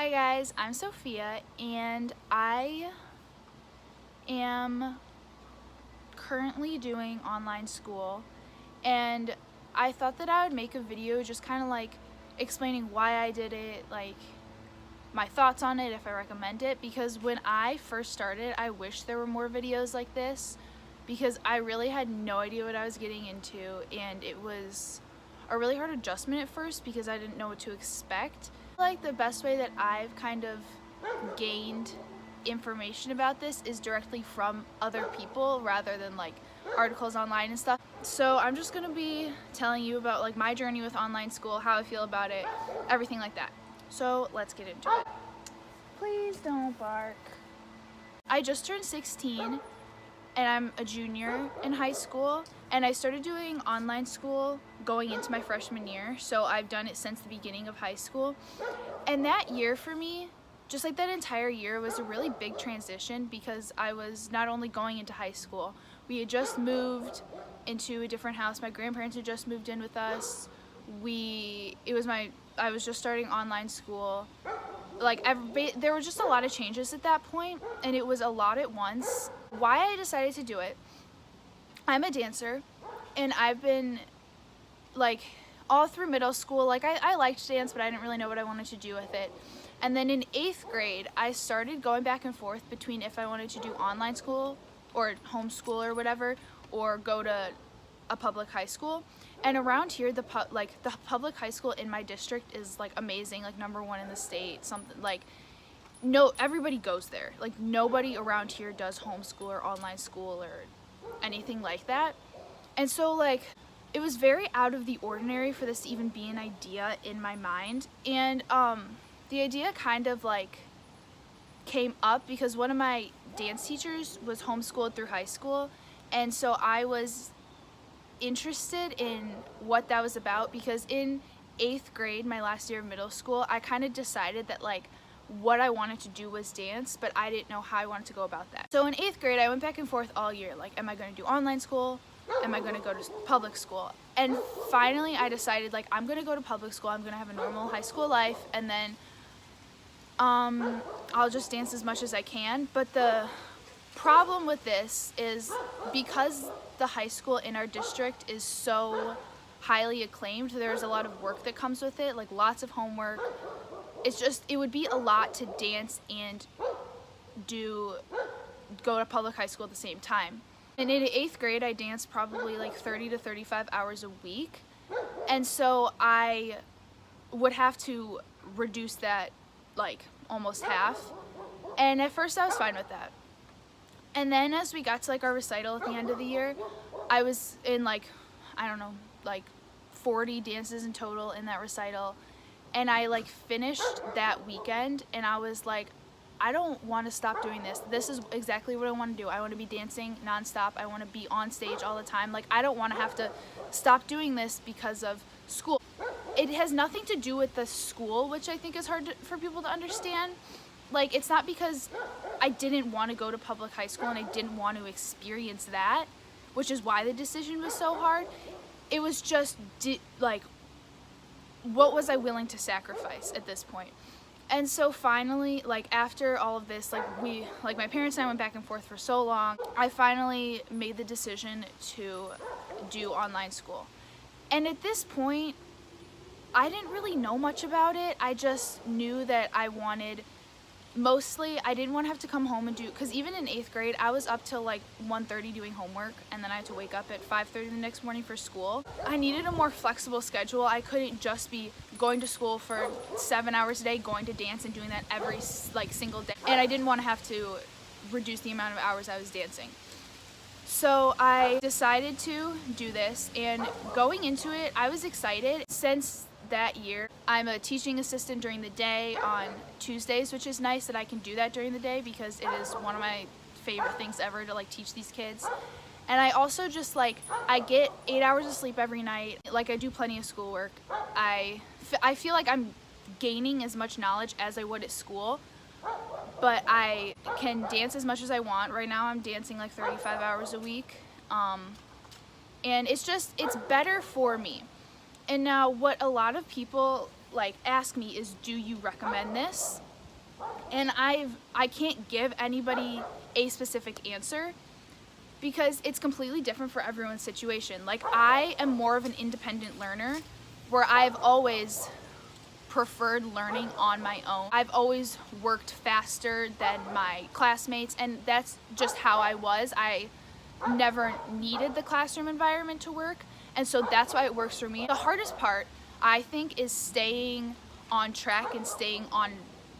Hi guys, I'm Sophia and I am currently doing online school, and I thought that I would make a video just kind of like explaining why I did it, like my thoughts on it, if I recommend it, because when I first started I wish there were more videos like this because I really had no idea what I was getting into, and it was a really hard adjustment at first because I didn't know what to expect. Like the best way that I've kind of gained information about this is directly from other people rather than like articles online and stuff. So I'm just gonna be telling you about like my journey with online school, how I feel about it, everything like that. So let's get into it. Please don't bark. I just turned 16 and I'm a junior in high school, and I started doing online school going into my freshman year, so I've done it since the beginning of high school. And that year for me, just like that entire year, was a really big transition because I was not only going into high school, we had just moved into a different house. My grandparents had just moved in with us. I was just starting online school. There were just a lot of changes at that point, and it was a lot at once. Why I decided to do it, I'm a dancer, and I've been like all through middle school, like I liked dance, but I didn't really know what I wanted to do with it. And then in 8th grade, I started going back and forth between if I wanted to do online school or homeschool or whatever, or go to a public high school. And around here, the public high school in my district is like amazing, like #1 in the state, something like, no, everybody goes there. Like nobody around here does homeschool or online school or anything like that. And so like it was very out of the ordinary for this to even be an idea in my mind. And the idea kind of like came up because one of my dance teachers was homeschooled through high school, and so I was interested in what that was about, because in 8th grade, my last year of middle school, I kind of decided that like what I wanted to do was dance, but I didn't know how I wanted to go about that. So in 8th grade, I went back and forth all year, like, am I going to do online school? Am I going to go to public school? And finally I decided, like, I'm going to go to public school. I'm going to have a normal high school life, and then I'll just dance as much as I can. But the problem with this is because the high school in our district is so highly acclaimed, there's a lot of work that comes with it, like lots of homework. It would be a lot to dance and go to public high school at the same time. And in 8th grade, I danced probably like 30 to 35 hours a week. And so I would have to reduce that like almost half. And at first I was fine with that. And then as we got to like our recital at the end of the year, I was in like, I don't know, like 40 dances in total in that recital. And I like finished that weekend and I was like, I don't want to stop doing this. This is exactly what I want to do. I want to be dancing nonstop. I want to be on stage all the time. Like, I don't want to have to stop doing this because of school. It has nothing to do with the school, which I think is hard for people to understand. Like, it's not because I didn't want to go to public high school and I didn't want to experience that, which is why the decision was so hard. It was just like, what was I willing to sacrifice at this point? And so finally, like after all of this, like my parents and I went back and forth for so long, I finally made the decision to do online school. And at this point, I didn't really know much about it. I just knew that I didn't want to have to come home and because even in 8th grade, I was up till like 1:30 doing homework, and then I had to wake up at 5:30 the next morning for school. I needed a more flexible schedule. I couldn't just be going to school for 7 hours a day, going to dance and doing that every like single day. And I didn't want to have to reduce the amount of hours I was dancing. So I decided to do this, and going into it, I was excited. Since that year, I'm a teaching assistant during the day on Tuesdays, which is nice that I can do that during the day because it is one of my favorite things ever to like teach these kids. And I also just like, I get 8 hours of sleep every night. Like, I do plenty of schoolwork. I feel like I'm gaining as much knowledge as I would at school, but I can dance as much as I want. Right now I'm dancing like 35 hours a week. And it's better for me. And now what a lot of people like ask me is, do you recommend this? And I can't give anybody a specific answer because it's completely different for everyone's situation. Like, I am more of an independent learner where I've always preferred learning on my own. I've always worked faster than my classmates, and that's just how I was. I never needed the classroom environment to work, and so that's why it works for me. The hardest part, I think, is staying on track and staying on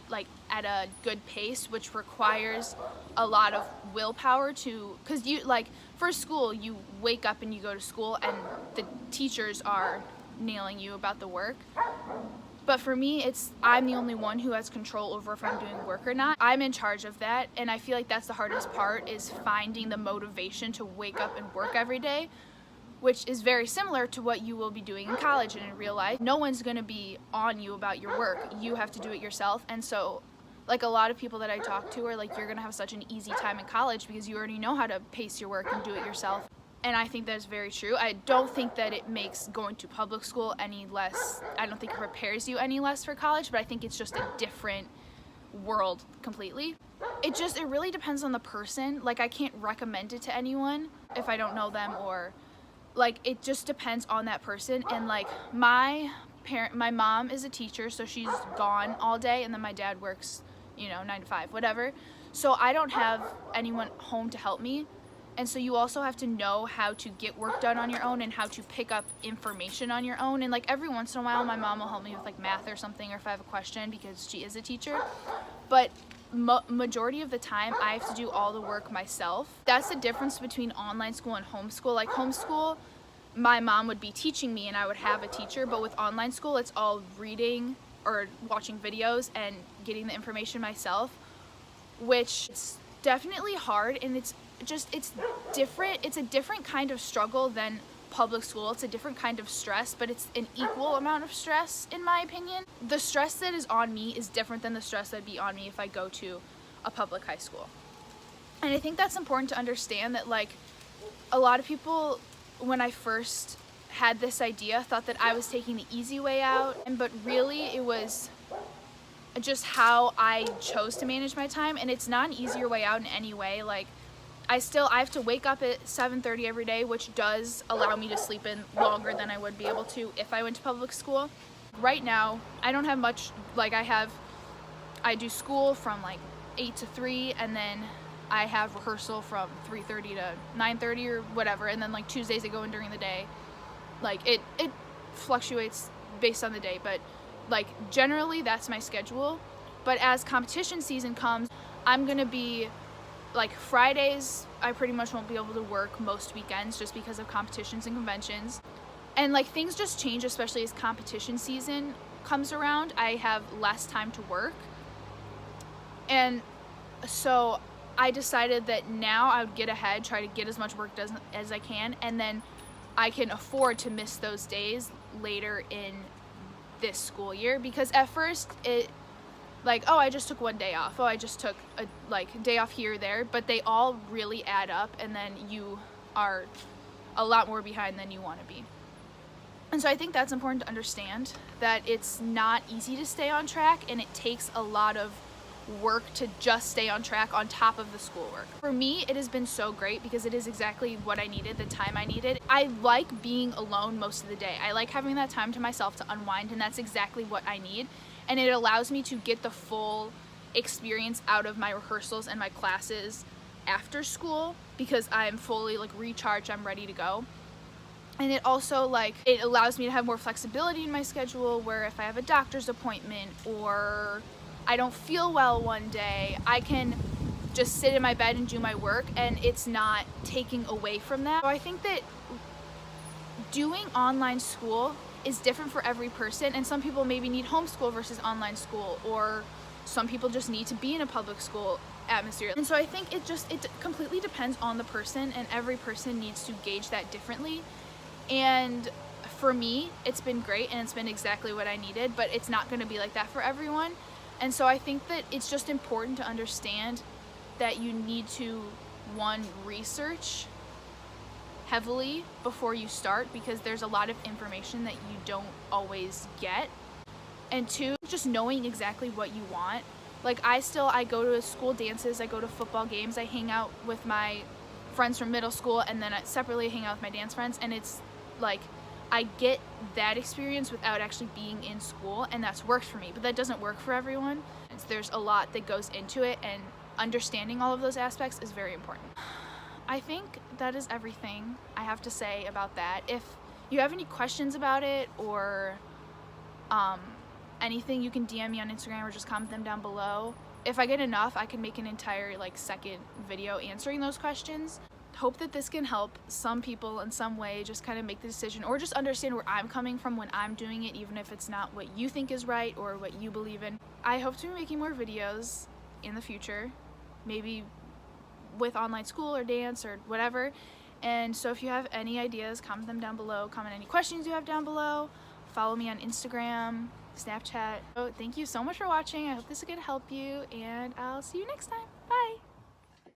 like at a good pace, which requires a lot of willpower to, because you like for school, you wake up and you go to school and the teachers are nailing you about the work. But for me, I'm the only one who has control over if I'm doing work or not. I'm in charge of that, and I feel like that's the hardest part, is finding the motivation to wake up and work every day, which is very similar to what you will be doing in college and in real life. No one's gonna be on you about your work. You have to do it yourself. And so, like, a lot of people that I talk to are like, you're gonna have such an easy time in college because you already know how to pace your work and do it yourself. And I think that's very true. I don't think that it makes going to public school any less, I don't think it prepares you any less for college, but I think it's just a different world completely. It really depends on the person. Like, I can't recommend it to anyone if I don't know them, or like, it just depends on that person. And like, my mom is a teacher, so she's gone all day, and then my dad works, 9 to 5, whatever. So I don't have anyone home to help me. And so you also have to know how to get work done on your own and how to pick up information on your own. And like, every once in a while, my mom will help me with like math or something, or if I have a question, because she is a teacher. But majority of the time, I have to do all the work myself. That's the difference between online school and homeschool. Like, homeschool, my mom would be teaching me and I would have a teacher, but with online school, it's all reading or watching videos and getting the information myself, which is definitely hard, and it's different. It's a different kind of struggle than public school. It's a different kind of stress, but it's an equal amount of stress, in my opinion. The stress that is on me is different than the stress that'd be on me if I go to a public high school. And I think that's important to understand, that like, a lot of people, when I first had this idea, thought that I was taking the easy way out, but really it was just how I chose to manage my time. And it's not an easier way out in any way. Like, I have to wake up at 7:30 every day, which does allow me to sleep in longer than I would be able to if I went to public school. Right now, I don't have much. Like, I do school from like 8 to 3, and then I have rehearsal from 3:30 to 9:30 or whatever, and then like Tuesdays I go in during the day. Like, it fluctuates based on the day, but like, generally that's my schedule. But as competition season comes, I'm gonna be like, Fridays I pretty much won't be able to work most weekends just because of competitions and conventions. And like, things just change, especially as competition season comes around. I have less time to work. And so I decided that now I would get ahead, try to get as much work done as I can, and then I can afford to miss those days later in this school year. Because at first it, like, oh, I just took one day off. Oh, I just took a day off here or there, but they all really add up, and then you are a lot more behind than you want to be. And so I think that's important to understand, that it's not easy to stay on track, and it takes a lot of work to just stay on track on top of the schoolwork. For me, it has been so great because it is exactly what I needed, the time I needed. I like being alone most of the day. I like having that time to myself to unwind, and that's exactly what I need. And it allows me to get the full experience out of my rehearsals and my classes after school, because I'm fully like recharged, I'm ready to go. And it also, like, it allows me to have more flexibility in my schedule, where if I have a doctor's appointment or I don't feel well one day, I can just sit in my bed and do my work, and it's not taking away from that. So I think that doing online school is different for every person, and some people maybe need homeschool versus online school, or some people just need to be in a public school atmosphere. And so I think it completely depends on the person, and every person needs to gauge that differently. And for me, it's been great, and it's been exactly what I needed, but it's not going to be like that for everyone. And so I think that it's just important to understand that you need to, one, research heavily before you start, because there's a lot of information that you don't always get. And two, just knowing exactly what you want Like I go to school dances, I go to football games, I hang out with my friends from middle school, and then I separately hang out with my dance friends, and it's like I get that experience without actually being in school, and that's worked for me, but that doesn't work for everyone. There's a lot that goes into it, and understanding all of those aspects is very important. I think that is everything I have to say about that. If you have any questions about it or anything, you can DM me on Instagram or just comment them down below. If I get enough, I can make an entire second video answering those questions. Hope that this can help some people in some way just kind of make the decision, or just understand where I'm coming from when I'm doing it, even if it's not what you think is right or what you believe in. I hope to be making more videos in the future, maybe with online school or dance or whatever. And so if you have any ideas, comment them down below. Comment any questions you have down below. Follow me on Instagram, Snapchat. So thank you so much for watching. I hope this is going to help you, and I'll see you next time.